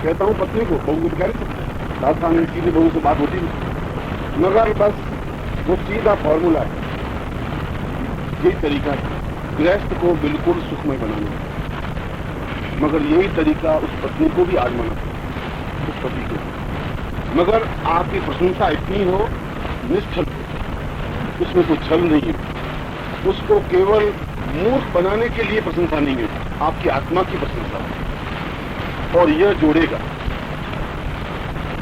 कहता हूँ पत्नी को, बहू को कह नहीं सकते, सास आने की बहू से बात होती नहीं, मगर बस वो सीधा फॉर्मूला है, यही तरीका है गृहस्थ को बिल्कुल सुखमय बनाने का। मगर यही तरीका उस पत्नी को भी आजमाना है, उस पति को। मगर आपकी प्रशंसा इतनी हो निश्चल, उसमें कोई छल नहीं है, उसको केवल मूर्ख बनाने के लिए प्रशंसा नहीं है, आपकी आत्मा की प्रशंसा है। और यह जोड़ेगा,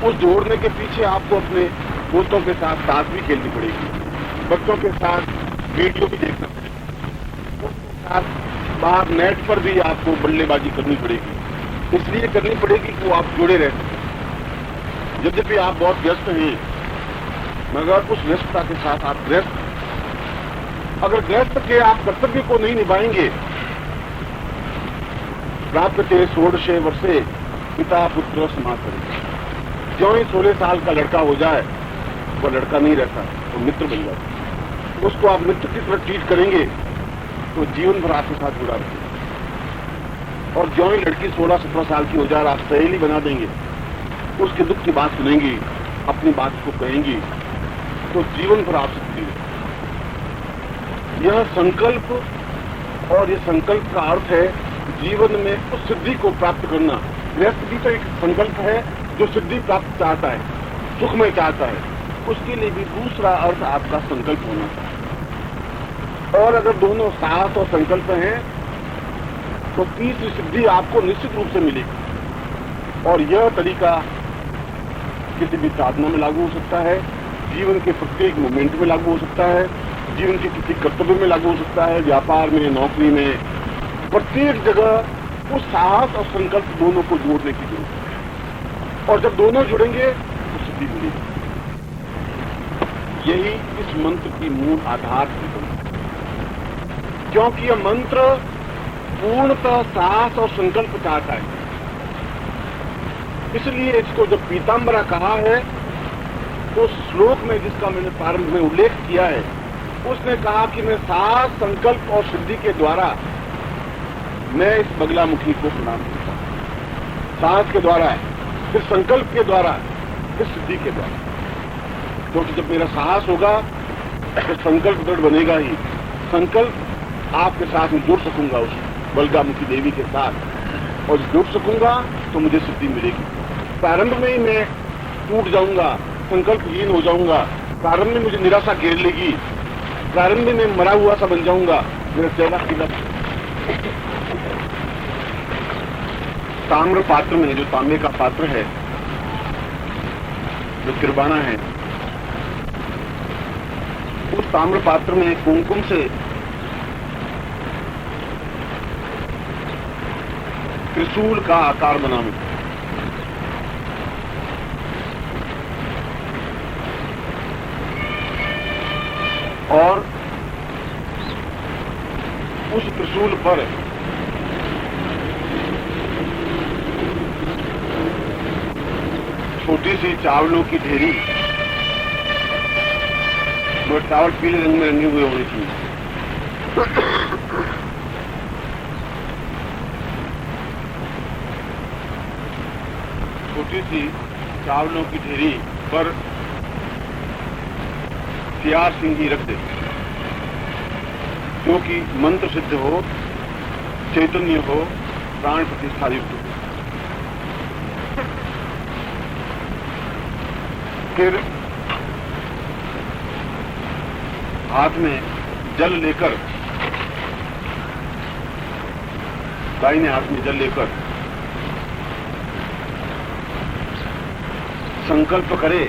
उस जोड़ने के पीछे आपको अपने दोस्तों के साथ ताश भी खेलनी पड़ेगी, बच्चों के साथ वीडियो भी देखना पड़ेगा, उसके साथ बाहर नेट पर भी आपको बल्लेबाजी करनी पड़ेगी। इसलिए करनी पड़ेगी कि वो आप जुड़े रह सकें। यद्यपि आप बहुत व्यस्त हैं, मगर उस व्यस्तता के साथ आप गृहस्थ, अगर गृहस्थ के आप कर्तव्य को नहीं निभाएंगे, प्राप्यते षोडशे वर्षे पिता पुत्र समापन, जो ही 16 साल का लड़का हो जाए वो लड़का नहीं रहता, वो मित्र बन जाता। उसको आप मित्र की तरह ट्रीट करेंगे तो जीवन भर आपके साथ जुड़ा रहेगा। और जो ही लड़की 16-17 साल की हो जाए, आप सहेली बना देंगे, उसके दुख की बात सुनेंगी, अपनी बात को कहेंगी, तो जीवन भर आप सकती है। यह संकल्प, और यह संकल्प का अर्थ है जीवन में उस सिद्धि को प्राप्त करना। गृहस्थ भी तो एक संकल्प है जो सिद्धि प्राप्त चाहता है, सुखमय चाहता है, उसके लिए भी दूसरा अर्थ आपका संकल्प होना चाहिए। और अगर दोनों साहस और संकल्प हैं तो तीसरी सिद्धि आपको निश्चित रूप से मिलेगी। और यह तरीका किसी भी साधना में लागू हो सकता है, जीवन के प्रत्येक मोमेंट में लागू हो सकता है, जीवन के किसी कर्तव्य में लागू हो सकता है, व्यापार में, नौकरी में, प्रत्येक जगह उस साहस और संकल्प दोनों को जोड़ने की जरूरत है। और जब दोनों जुड़ेंगे तो सिद्धि मिलेगी। यही इस मंत्र की मूल आधार है, क्योंकि यह मंत्र पूर्णतः साहस और संकल्प चाहता है। इसलिए इसको जब पीताम्बरा कहा है तो श्लोक में जिसका मैंने प्रारंभ में उल्लेख किया है, उसने कहा कि मैं साहस, संकल्प और सिद्धि के द्वारा मैं इस बगलामुखी को प्रणाम करता हूं। साहस के द्वारा है, फिर संकल्प के द्वारा, फिर सिद्धि के द्वारा। क्योंकि जब मेरा साहस होगा तो संकल्प दृढ़ बनेगा ही। संकल्प आपके साथ में जुड़ सकूंगा उस बगलामुखी देवी के साथ, और जुड़ सकूंगा तो मुझे सिद्धि मिलेगी। प्रारंभ में ही मैं टूट जाऊंगा, संकल्पहीन हो जाऊंगा, प्रारंभ में मुझे निराशा घेर लेगी, प्रारंभ में मैं मरा हुआ सा बन जाऊंगा, मेरा चेहरा सीधा। ताम्र पात्र में, जो तांबे का पात्र है, जो किरबाना है, उस ताम्र पात्र में कुमकुम से त्रिशूल का आकार बना है। और उस त्रिशूल पर छोटी सी चावलों की ढेरी, वो चावल पीले रंग में रंगे हुए होने चाहिए, छोटी सी चावलों की ढेरी पर सियार सिंगी रख दे, जो कि मंत्र सिद्ध हो, चैतन्य हो, प्राण प्रतिष्ठा युक्त हो। फिर हाथ में जल लेकर, दाहिने हाथ में जल लेकर संकल्प करे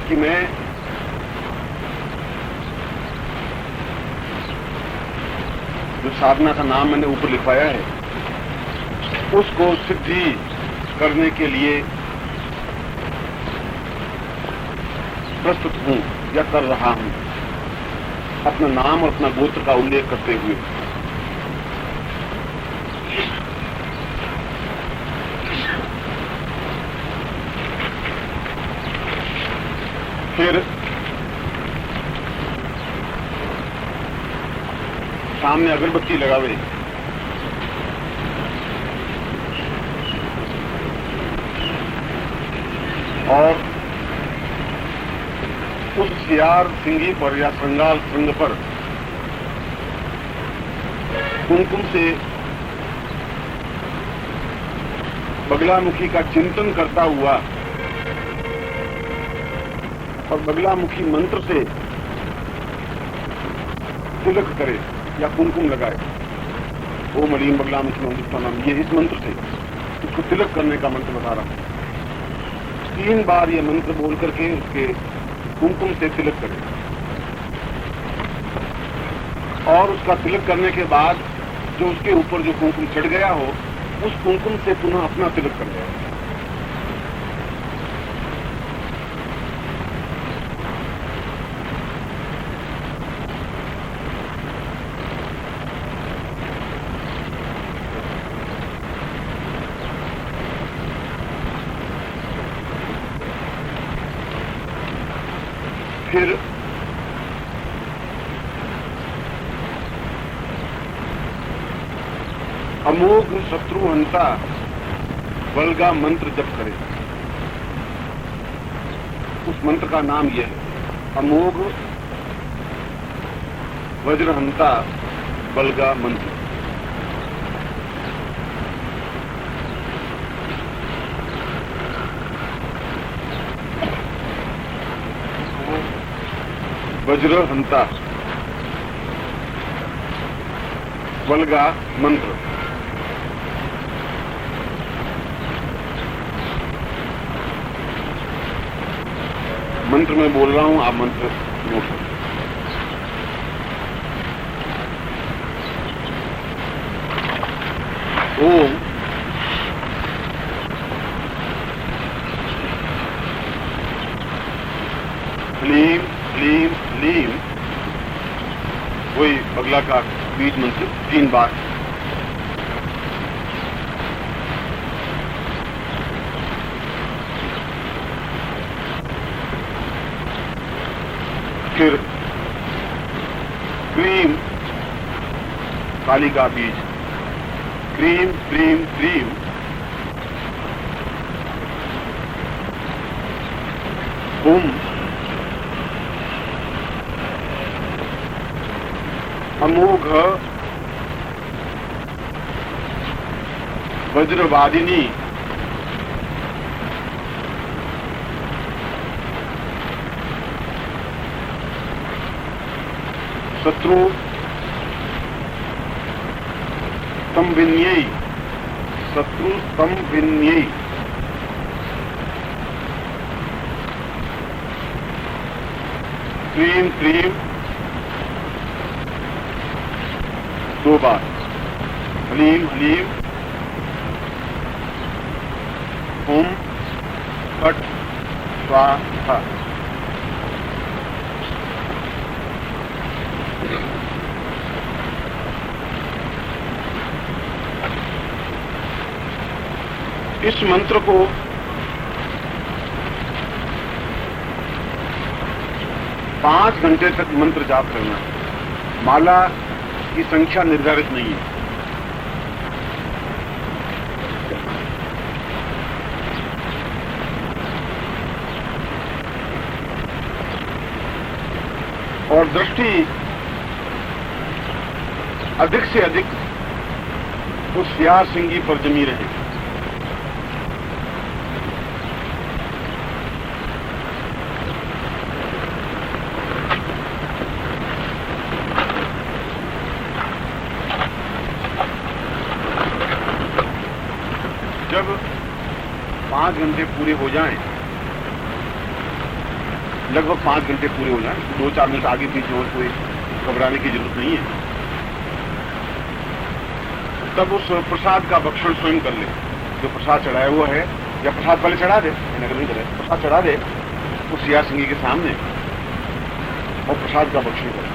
कि मैं जो साधना का नाम मैंने ऊपर लिखवाया है, उसको सिद्धि करने के लिए प्रस्तुत हूं या कर रहा हूं, अपना नाम और अपना गोत्र का उल्लेख करते हुए। फिर सामने अगरबत्ती लगावे, और उस सियार सिंगी पर या श्रृंगार श्रृंग पर कुमकुम से बगलामुखी का चिंतन करता हुआ और बगलामुखी मंत्र से तिलक करे या कुमकुम लगाए। ओम ह्रीं बगलामुखी मंत्र नाम, ये इस मंत्र से उसको तिलक करने का मंत्र बता रहा हूं। 3 बार ये मंत्र बोल करके उसके कुमकुम से तिलक करे और उसका तिलक करने के बाद जो उसके ऊपर जो कुमकुम चढ़ गया हो उस कुमकुम से पुनः अपना तिलक कर गया। फिर अमोघ शत्रुहंता बलगा मंत्र जप करे। उस मंत्र का नाम यह है, अमोघ वज्रहंता बलगा मंत्र। वज्रहंता बलगा मंत्र। मंत्र में बोल रहा हूं, आप मंत्र नोट करें। ओम ह्लीं ह्लीं ह्लीं, वही बगला का बीज मंत्र 3 बार। फिर क्रीम, काली का बीज, क्रीम क्रीम क्रीम, हुम, अमोघ वज्रवादिनी, शत्रु स्तंभिन्यै, शत्रु स्तंभिन्यै, क्रीम क्रीम 2 बार, ह्लीं ह्लीं, हुम फट स्वाहा। इस मंत्र को 5 घंटे तक मंत्र जाप करना है। माला की संख्या निर्धारित नहीं है। और दृष्टि अधिक से अधिक उस सियार सिंगी पर जमी रहे। जब 5 घंटे पूरे हो जाएं, लगभग 5 घंटे पूरे हो जाएं, 2-4 मिनट आगे पीछे और कोई घबराने की जरूरत नहीं है, तब उस प्रसाद का भक्षण स्वयं कर ले। जो प्रसाद चढ़ाया हुआ है, या प्रसाद पहले चढ़ा दे, नगर नहीं करे, प्रसाद चढ़ा दे उस सियार सिंगी के सामने और प्रसाद का भक्षण करे।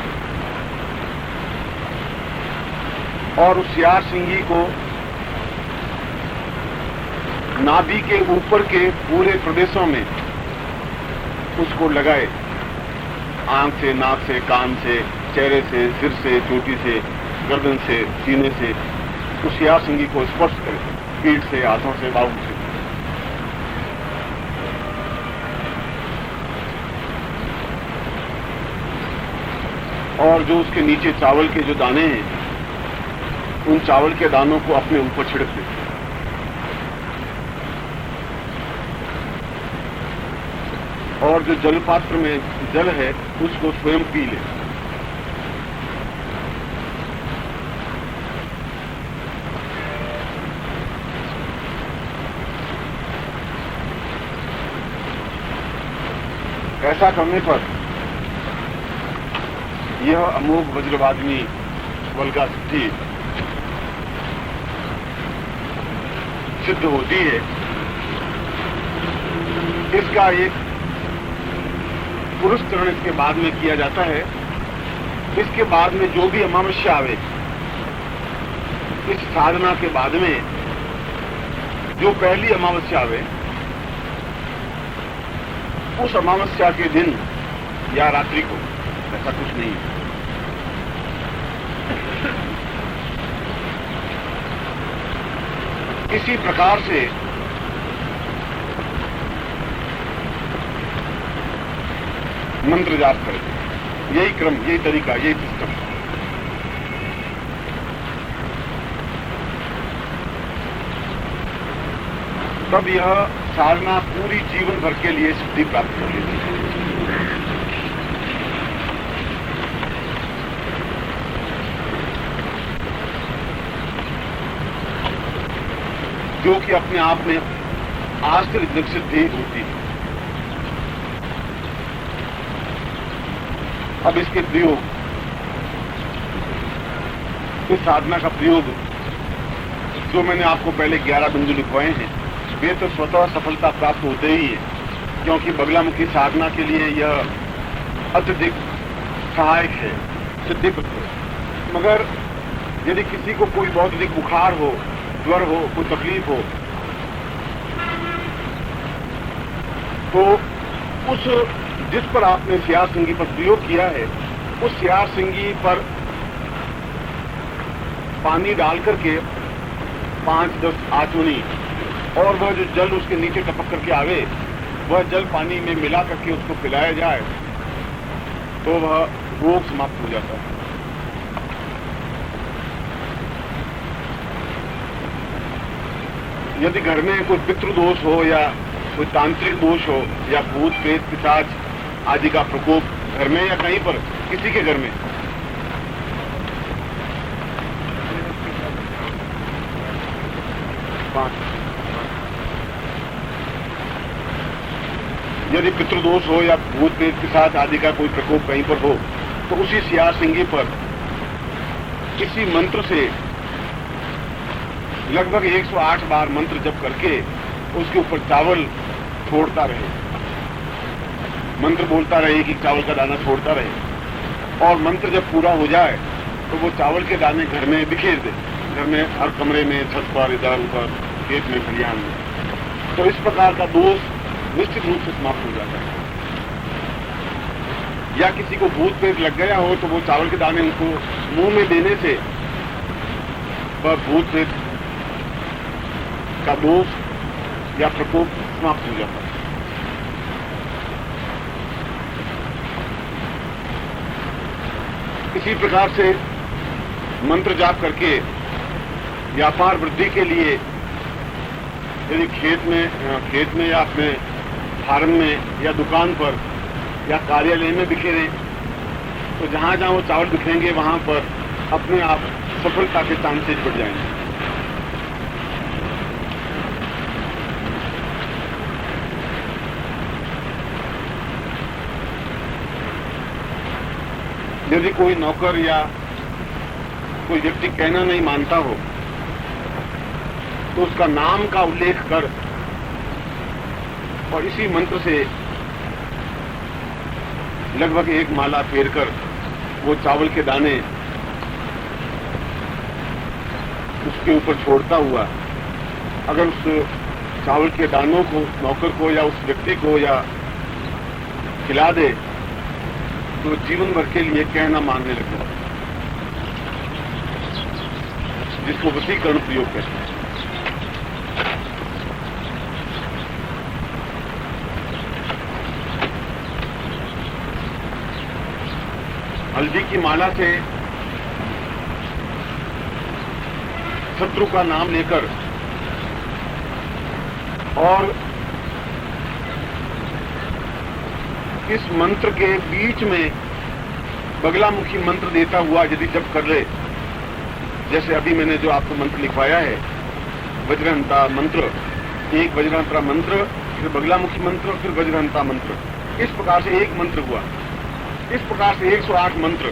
और उस सियार सिंगी को नाभि के ऊपर के पूरे प्रदेशों में उसको लगाए, आंख से, नाक से, कान से, चेहरे से, सिर से, चोटी से, गर्दन से, सीने से उस सियार सिंगी को स्पर्श करे, पीठ से, हाथों से, बाहु से। और जो उसके नीचे चावल के जो दाने हैं, उन चावल के दानों को अपने ऊपर छिड़क दे। और जो जल पात्र में जल है उसको स्वयं पी ले। ऐसा करने पर यह अमोघ वज्रवादिनी वल्गा सिद्धि सिद्ध होती है। इसका एक पुरुष चरण इसके बाद में किया जाता है। इसके बाद में जो भी अमावस्या आवे, इस साधना के बाद में जो पहली अमावस्या आवे, उस अमावस्या के दिन या रात्रि को, ऐसा कुछ नहीं है, किसी प्रकार से मंत्र जाप करें। यही क्रम, यही तरीका, यही सिस्टम। तब यह साधना पूरी जीवन भर के लिए सिद्धि प्राप्त कर लेती है। जो कि अपने आप में आश्चर्यजनक सिद्धि होती है। अब इसके प्रयोग, इस साधना का प्रयोग जो मैंने आपको पहले 11 बिंदु लिखवाए हैं, वे तो स्वतः सफलता प्राप्त होते ही है, क्योंकि बगलामुखी साधना के लिए यह अत्यधिक सहायक है, सिद्धिप्रद है। मगर यदि किसी को कोई बहुत अधिक बुखार हो, ज्वर हो, कोई तकलीफ हो, तो उस जिस पर आपने सियार सिंगी पर प्रयोग किया है, उस सियार सिंगी पर पानी डाल करके 5-10 आचमनी, और वह जो जल उसके नीचे टपक करके आवे, वह जल पानी में मिला करके उसको पिलाया जाए, तो वह रोग समाप्त हो जाता है। यदि घर में कोई पितृदोष हो या कोई तांत्रिक दोष हो या भूत प्रेत पिशाच आदि का प्रकोप घर में या कहीं पर किसी के घर में, यदि पितृदोष हो या भूत प्रेत पिशाच आदि का कोई प्रकोप कहीं पर हो, तो उसी सियार सिंगी पर किसी मंत्र से लगभग 108 बार मंत्र जप करके उसके ऊपर चावल छोड़ता रहे, मंत्र बोलता रहे कि चावल का दाना छोड़ता रहे, और मंत्र जब पूरा हो जाए तो वो चावल के दाने घर में बिखेर दे, घर में हर कमरे में, छत पर, इधर उधर, खेत में, खलिहान में। तो इस प्रकार का दोष निश्चित रूप से समाप्त हो जाता है। या किसी को भूत प्रेत लग गया हो तो वो चावल के दाने उनको मुंह में देने से वह भूत प्रेत का दोष या प्रकोप समाप्त हो जाता है। इसी प्रकार से मंत्र जाप करके व्यापार वृद्धि के लिए यदि खेत में या अपने फार्म में या दुकान पर या कार्यालय में बिखेरें, तो जहां जहां वो चावल बिखरेंगे वहां पर अपने आप सफलता के चांसेस बढ़ जाएंगे। यदि कोई नौकर या कोई व्यक्ति कहना नहीं मानता हो, तो उसका नाम का उल्लेख कर और इसी मंत्र से लगभग 1 माला फेर कर वो चावल के दाने उसके ऊपर छोड़ता हुआ, अगर उस चावल के दानों को नौकर को या उस व्यक्ति को या खिला दे, तो जीवन भर के लिए कहना मानने लगता है, जिसको वशीकरण प्रयोग कहते हैं। हल्दी की माला से शत्रु का नाम लेकर और इस मंत्र के बीच में बगलामुखी मंत्र देता हुआ यदि जप कर ले, जैसे अभी मैंने जो आपको मंत्र लिखवाया है, वज्रहंता मंत्र, एक वज्रहंता मंत्र, फिर बगलामुखी मंत्र, फिर वज्रहंता मंत्र, इस प्रकार से एक मंत्र हुआ। इस प्रकार से 108 मंत्र